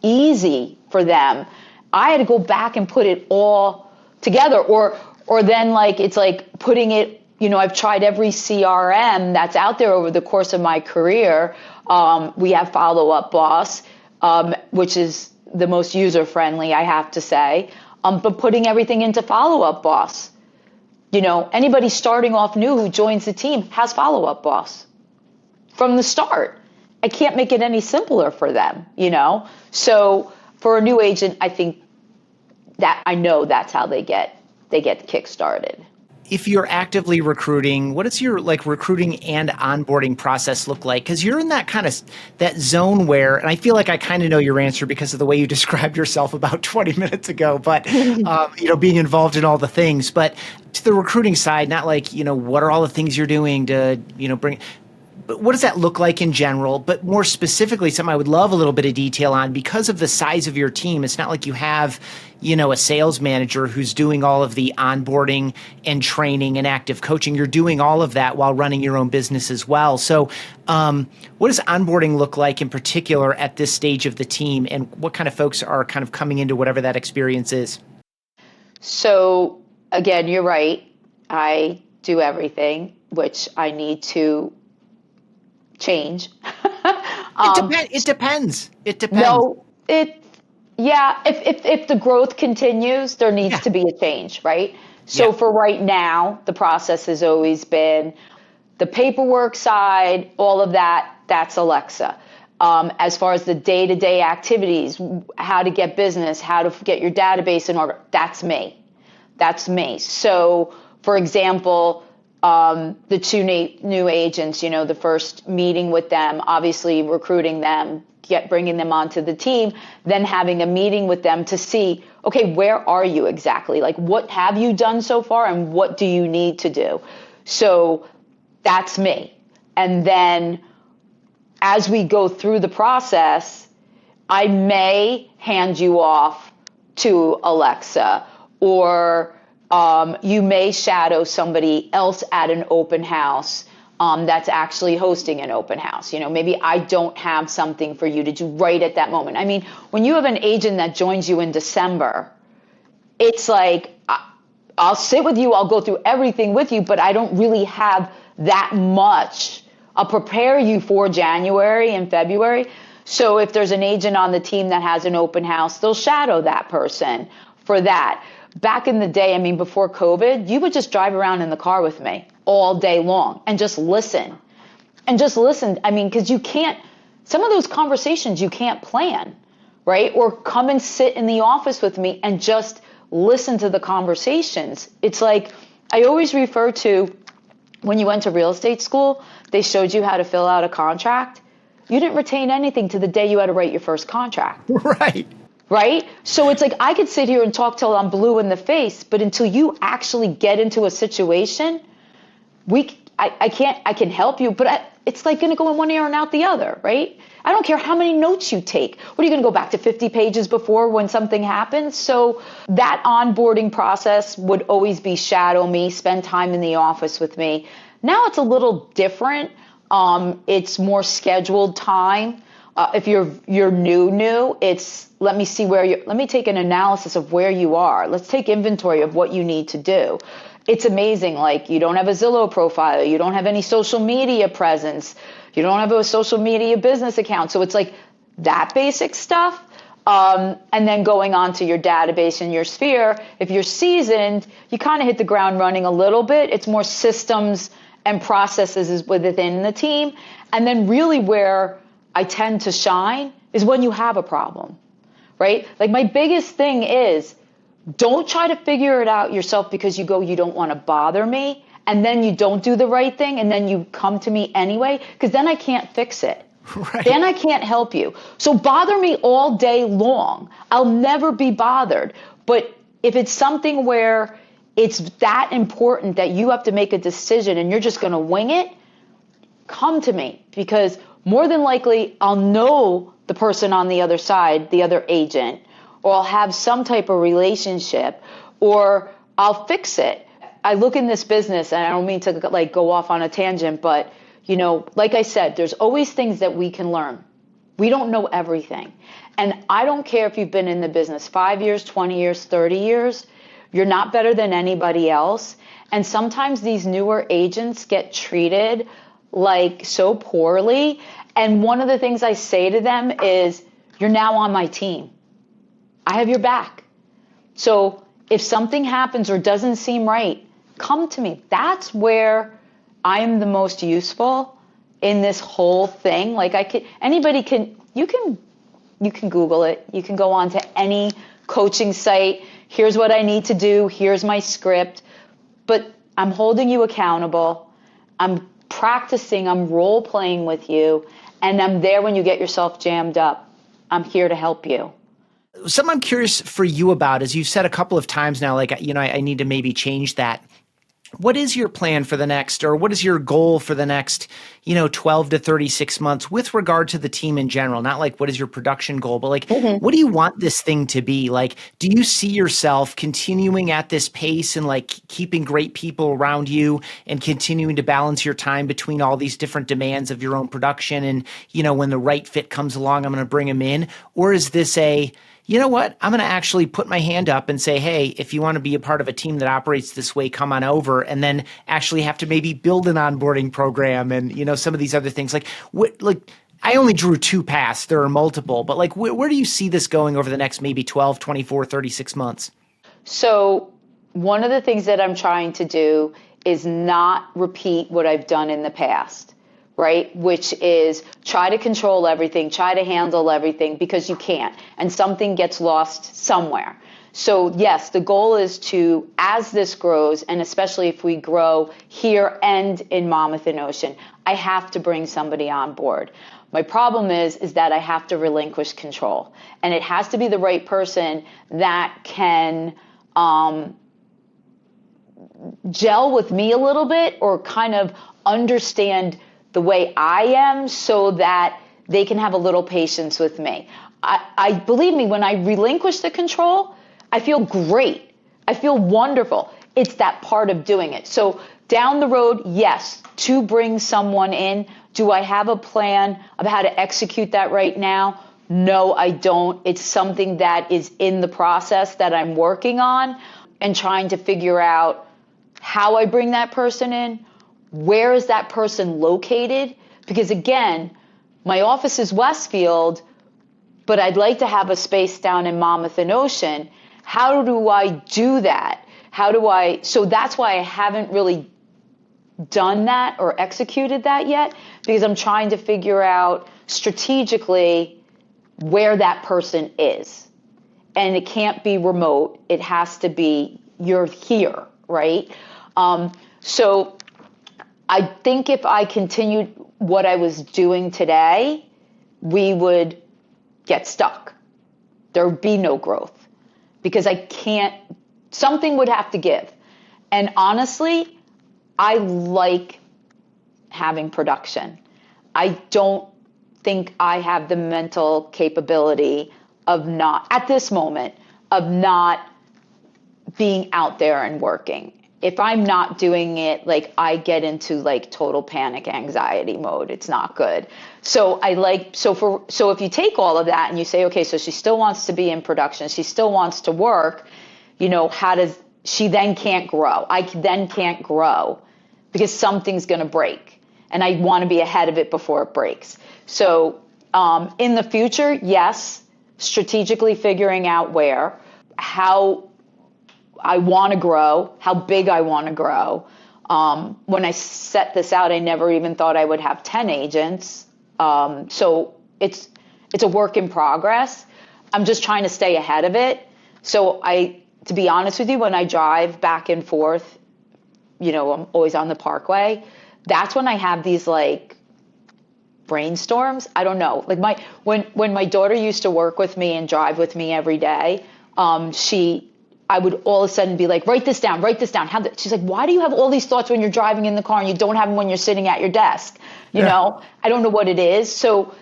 Speaker 3: easy for them. I had to go back and put it all together, or then it's like putting it, I've tried every CRM that's out there over the course of my career. We have Follow Up Boss, which is the most user friendly, I have to say, but putting everything into Follow Up Boss. Anybody starting off new who joins the team has Follow Up Boss from the start. I can't make it any simpler for them, So for a new agent, I think that I know that's how they get kick-started.
Speaker 1: If you're actively recruiting, what does your recruiting and onboarding process look like? Because you're in that that zone where, and I feel like I kind of know your answer because of the way you described yourself about 20 minutes ago, but being involved in all the things. But to the recruiting side, not what are all the things you're doing to bring. But what does that look like in general? But more specifically, something I would love a little bit of detail on, because of the size of your team. It's not like you have, a sales manager who's doing all of the onboarding and training and active coaching. You're doing all of that while running your own business as well. So what does onboarding look like in particular at this stage of the team, and what kind of folks are kind of coming into whatever that experience is?
Speaker 3: So again, you're right. I do everything, which I need to change.
Speaker 1: It depends.
Speaker 3: No, if the growth continues, there needs to be a change, right? So for right now, the process has always been the paperwork side, all of that, that's Alexa. As far as the day-to-day activities, how to get business, how to get your database in order, that's me. So, for example, the two new agents, the first meeting with them, obviously recruiting them, bringing them onto the team, then having a meeting with them to see, okay, where are you exactly? What have you done so far and what do you need to do? So that's me. And then as we go through the process, I may hand you off to Alexa, or You may shadow somebody else at an open house that's actually hosting an open house. Maybe I don't have something for you to do right at that moment. I mean, when you have an agent that joins you in December, it's like, I'll sit with you, I'll go through everything with you, but I don't really have that much. I'll prepare you for January and February. So if there's an agent on the team that has an open house, they'll shadow that person for that. Back in the day, I mean, before COVID, you would just drive around in the car with me all day long and just listen. And just listen. I mean, because some of those conversations you can't plan, right? Or come and sit in the office with me and just listen to the conversations. It's like, I always refer to when you went to real estate school, they showed you how to fill out a contract. You didn't retain anything to the day you had to write your first contract.
Speaker 1: Right.
Speaker 3: Right? So it's like, I could sit here and talk till I'm blue in the face, but until you actually get into a situation, I can help you, but it's like going to go in one ear and out the other, right? I don't care how many notes you take. What are you going to go back to 50 pages before when something happens? So that onboarding process would always be shadow me, spend time in the office with me. Now it's a little different. It's more scheduled time. If you're new, it's let me take an analysis of where you are. Let's take inventory of what you need to do. It's amazing. Like, you don't have a Zillow profile. You don't have any social media presence. You don't have a social media business account. So it's like that basic stuff. And then going on to your database and your sphere. If you're seasoned, you kind of hit the ground running a little bit. It's more systems and processes is within the team. And then really where I tend to shine is when you have a problem, right? Like, my biggest thing is, don't try to figure it out yourself because you don't want to bother me, and then you don't do the right thing, and then you come to me anyway, because then I can't fix it. Right. Then I can't help you. So bother me all day long. I'll never be bothered. But if it's something where it's that important that you have to make a decision and you're just going to wing it, come to me, because more than likely I'll know the person on the other side, the other agent, or I'll have some type of relationship, or I'll fix it. I look in this business, and I don't mean to go off on a tangent, but like I said, there's always things that we can learn. We don't know everything. And I don't care if you've been in the business 5 years, 20 years, 30 years, you're not better than anybody else. And sometimes these newer agents get treated so poorly. And one of the things I say to them is, you're now on my team. I have your back. So if something happens or doesn't seem right, come to me. That's where I am the most useful in this whole thing. You can Google it. You can go on to any coaching site. Here's what I need to do. Here's my script. But I'm holding you accountable. I'm practicing. I'm role playing with you. And I'm there when you get yourself jammed up. I'm here to help you.
Speaker 1: Something I'm curious for you about is, you've said a couple of times now, I need to maybe change that. What is your plan for the next, or what is your goal for the next, 12 to 36 months with regard to the team in general? Not what is your production goal, but what do you want this thing to be? Do you see yourself continuing at this pace and keeping great people around you and continuing to balance your time between all these different demands of your own production? And, when the right fit comes along, I'm going to bring them in. Or is this you know what? I'm going to actually put my hand up and say, hey, if you want to be a part of a team that operates this way, come on over, and then actually have to maybe build an onboarding program and, some of these other things. I only drew two paths. There are multiple, but where do you see this going over the next maybe 12, 24, 36 months?
Speaker 3: So one of the things that I'm trying to do is not repeat what I've done in the past. Right? Which is try to control everything, try to handle everything, because you can't, and something gets lost somewhere. So yes, the goal is to, as this grows, and especially if we grow here and in Monmouth and Ocean, I have to bring somebody on board. My problem is that I have to relinquish control, and it has to be the right person that can gel with me a little bit, or kind of understand the way I am, so that they can have a little patience with me. I believe me, when I relinquish the control, I feel great, I feel wonderful. It's that part of doing it. So down the road, yes, to bring someone in. Do I have a plan of how to execute that right now? No, I don't. It's something that is in the process that I'm working on and trying to figure out how I bring that person in. Where is that person located? Because again, my office is Westfield, but I'd like to have a space down in Monmouth and Ocean. How do I do that? So that's why I haven't really done that or executed that yet, because I'm trying to figure out strategically where that person is. And it can't be remote. It has to be, you're here, right? So I think if I continued what I was doing today, we would get stuck. There would be no growth because something would have to give. And honestly, I like having production. I don't think I have the mental capability at this moment, of not being out there and working. If I'm not doing it, like I get into like total panic anxiety mode. It's not good. So if you take all of that and you say, okay, so she still wants to be in production, she still wants to work, how does she then can't grow? I then can't grow because something's going to break and I want to be ahead of it before it breaks. So in the future, yes, strategically figuring out how I want to grow, how big I want to grow. When I set this out, I never even thought I would have 10 agents. So it's a work in progress. I'm just trying to stay ahead of it. So to be honest with you, when I drive back and forth, I'm always on the Parkway. That's when I have these like brainstorms. I don't know. Like when my daughter used to work with me and drive with me every day, I would all of a sudden be like, write this down. She's like, why do you have all these thoughts when you're driving in the car and you don't have them when you're sitting at your desk? You know, I don't know what it is. So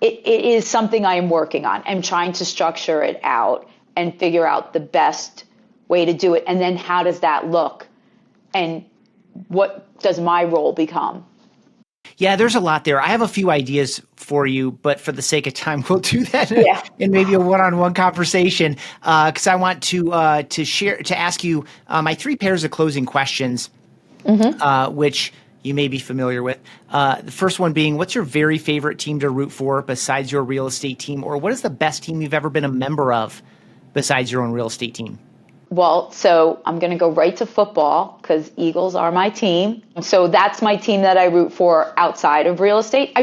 Speaker 3: it is something I am working on. I'm trying to structure it out and figure out the best way to do it. And then how does that look? And what does my role become?
Speaker 1: Yeah, there's a lot there. I have a few ideas for you, but for the sake of time, we'll do that in maybe a one-on-one conversation. Because I want to ask you my 3 pairs of closing questions, which you may be familiar with. The first one being, what's your very favorite team to root for besides your real estate team, or what is the best team you've ever been a member of besides your own real estate team?
Speaker 3: Well, so I'm going to go right to football because Eagles are my team. So that's my team that I root for outside of real estate.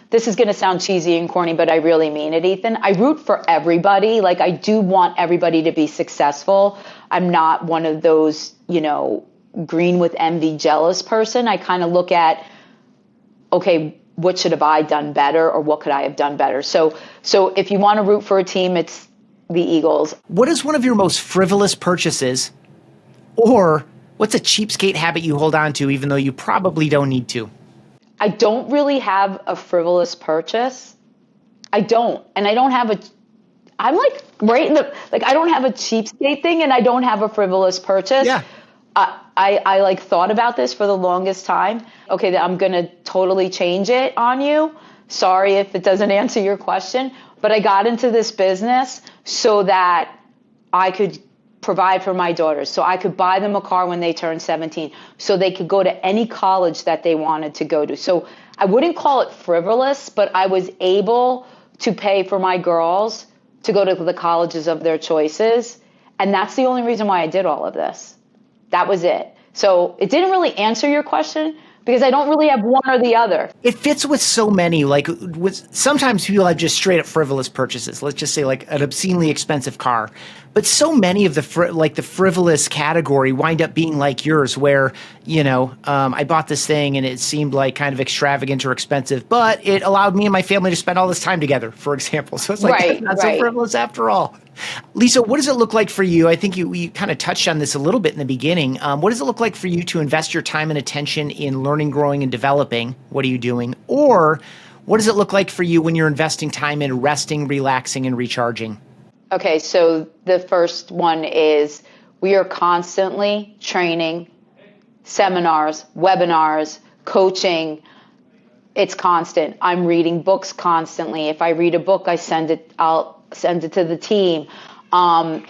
Speaker 3: This is going to sound cheesy and corny, but I really mean it, Ethan. I root for everybody. Like I do want everybody to be successful. I'm not one of those, green with envy, jealous person. I kind of look at, okay, what should have I done better or what could I have done better? So if you want to root for a team, it's the Eagles.
Speaker 1: What is one of your most frivolous purchases, or what's a cheapskate habit you hold on to even though you probably don't need to?
Speaker 3: I don't really have a frivolous purchase. I don't. And I don't have I'm like right in I don't have a cheapskate thing and I don't have a frivolous purchase.
Speaker 1: Yeah.
Speaker 3: I like thought about this for the longest time. Okay, I'm going to totally change it on you. Sorry if it doesn't answer your question, but I got into this business so that I could provide for my daughters. So I could buy them a car when they turn 17 so they could go to any college that they wanted to go to. So I wouldn't call it frivolous, but I was able to pay for my girls to go to the colleges of their choices. And that's the only reason why I did all of this. That was it. So it didn't really answer your question because I don't really have one or the other.
Speaker 1: It fits with so many, sometimes people have just straight up frivolous purchases. Let's just say like an obscenely expensive car. But so many of the frivolous category wind up being like yours where, I bought this thing and it seemed like kind of extravagant or expensive, but it allowed me and my family to spend all this time together, for example. So it's like not so frivolous after all. Lisa, what does it look like for you? I think you kind of touched on this a little bit in the beginning. What does it look like for you to invest your time and attention in learning, growing, and developing? What are you doing? Or what does it look like for you when you're investing time in resting, relaxing, and recharging?
Speaker 3: Okay, so the first one is We are constantly training, seminars, webinars, coaching. It's constant. I'm reading books constantly. If I read a book, I'll send it to the team. I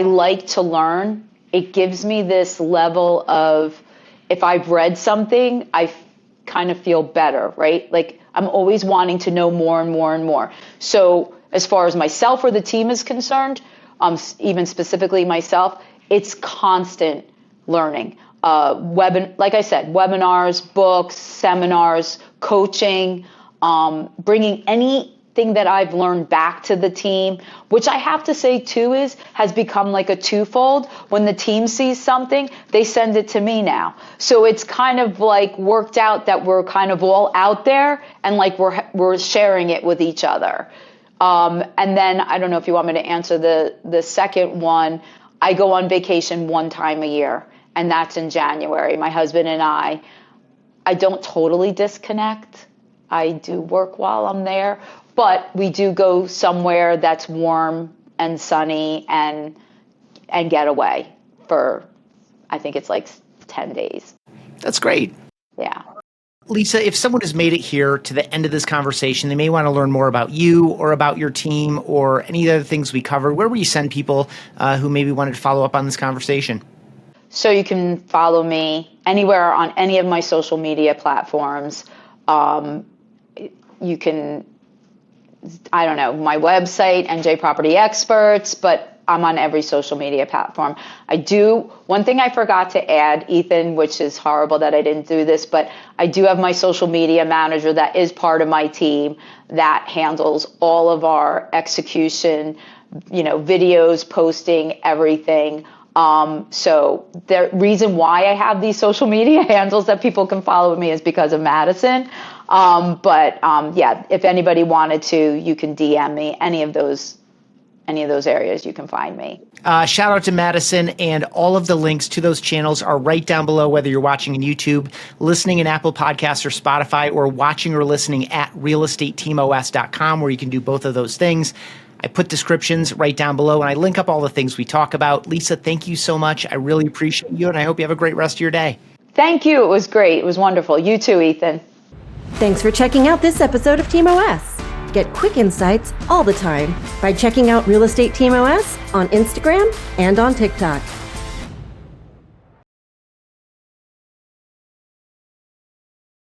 Speaker 3: like to learn. It gives me this level of, if I've read something, I kind of feel better, right? Like I'm always wanting to know more and more and more. So as far as myself or the team is concerned, even specifically myself, it's constant learning. Like I said, webinars, books, seminars, coaching, bringing anything that I've learned back to the team, which I have to say too has become like a twofold. When the team sees something, they send it to me now. So it's kind of like worked out that we're kind of all out there and like we're sharing it with each other. And then I don't know if you want me to answer the second one. I go on vacation one time a year, and that's in January. My husband and I don't totally disconnect. I do work while I'm there, but we do go somewhere that's warm and sunny and get away for, I think it's like 10 days.
Speaker 1: That's great.
Speaker 3: Yeah.
Speaker 1: Lisa, if someone has made it here to the end of this conversation, they may want to learn more about you or about your team or any other things we covered. Where will you send people who maybe wanted to follow up on this conversation?
Speaker 3: So you can follow me anywhere on any of my social media platforms. You can, I don't know, my website, NJ Property Experts, but I'm on every social media platform. One thing I forgot to add, Ethan, which is horrible that I didn't do this, but I do have my social media manager that is part of my team that handles all of our execution, videos, posting, everything. So the reason why I have these social media handles that people can follow me is because of Madison. Yeah, if anybody wanted to, you can DM me. Any of those areas, you can find me.
Speaker 1: Shout out to Madison, and all of the links to those channels are right down below, whether you're watching on YouTube, listening in Apple Podcasts or Spotify, or watching or listening at realestateteamos.com, where you can do both of those things. I put descriptions right down below, and I link up all the things we talk about. Lisa, thank you so much. I really appreciate you, and I hope you have a great rest of your day.
Speaker 3: Thank you. It was great. It was wonderful. You too, Ethan.
Speaker 2: Thanks for checking out this episode of Team OS. Get quick insights all the time by checking out Real Estate Team OS on Instagram and on TikTok.